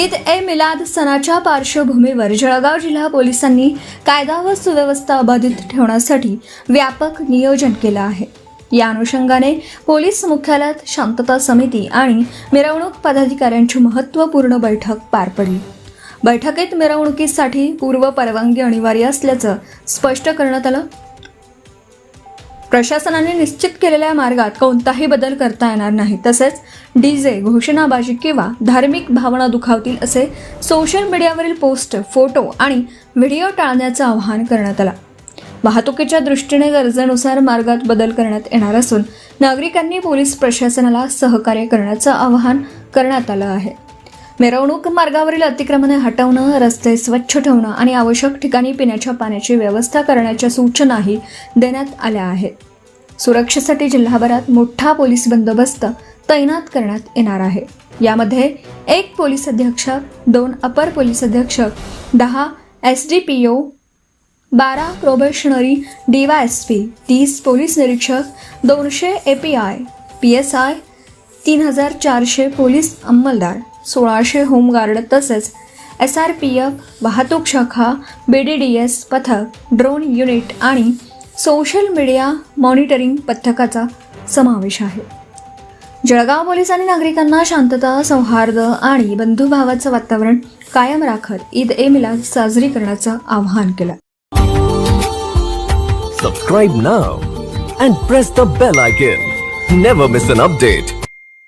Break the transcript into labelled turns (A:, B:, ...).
A: ईद ए मिलाद सणाच्या पार्श्वभूमीवर जळगाव जिल्हा पोलिसांनी कायदा व सुव्यवस्था अबाधित ठेवण्यासाठी व्यापक नियोजन केलं आहे। या अनुषंगाने पोलीस मुख्यालयात शांतता समिती आणि मिरवणूक पदाधिकाऱ्यांची महत्त्वपूर्ण बैठक पार पडली। बैठकीत मिरवणुकीसाठी पूर्व परवानगी अनिवार्य असल्याचं स्पष्ट करण्यात आलं। प्रशासनाने निश्चित केलेल्या मार्गात कोणताही बदल करता येणार नाही, तसेच डीजे, घोषणाबाजी किंवा धार्मिक भावना दुखावतील असे सोशल मीडियावरील पोस्ट, फोटो आणि व्हिडिओ टाळण्याचं आवाहन करण्यात आलं। वाहतुकीच्या दृष्टीने गरजेनुसार मार्गात बदल करण्यात येणार असून नागरिकांनी पोलीस प्रशासनाला सहकार्य करण्याचं आवाहन करण्यात आलं आहे। मिरवणूक मार्गावरील अतिक्रमणे हटवणं, रस्ते स्वच्छ ठेवणं आणि आवश्यक ठिकाणी पिण्याच्या पाण्याची व्यवस्था करण्याच्या सूचनाही देण्यात आल्या आहेत। सुरक्षेसाठी जिल्हाभरात मोठा पोलीस बंदोबस्त तैनात करण्यात येणार आहे। यामध्ये 1 पोलीस अधीक्षक, 2 अपर पोलीस अधीक्षक, 10 SDPO, 12 प्रोबेशनरी DYSP, 30 पोलीस निरीक्षक, 200 API, PSI, 3400 पोलीस अंमलदार, 1600 होमगार्ड तसेच SRPF, वाहतूक शाखा, BDDS पथक, ड्रोन युनिट आणि सोशल मीडिया मॉनिटरिंग पथकाचा समावेश आहे। जळगाव पोलिसांनी नागरिकांना शांतता, सौहार्द आणि बंधुभावाचं वातावरण कायम राखत ईद ए मिलाद साजरी करण्याचं आवाहन केलं।
B: Subscribe now and press the bell icon. Never miss an update.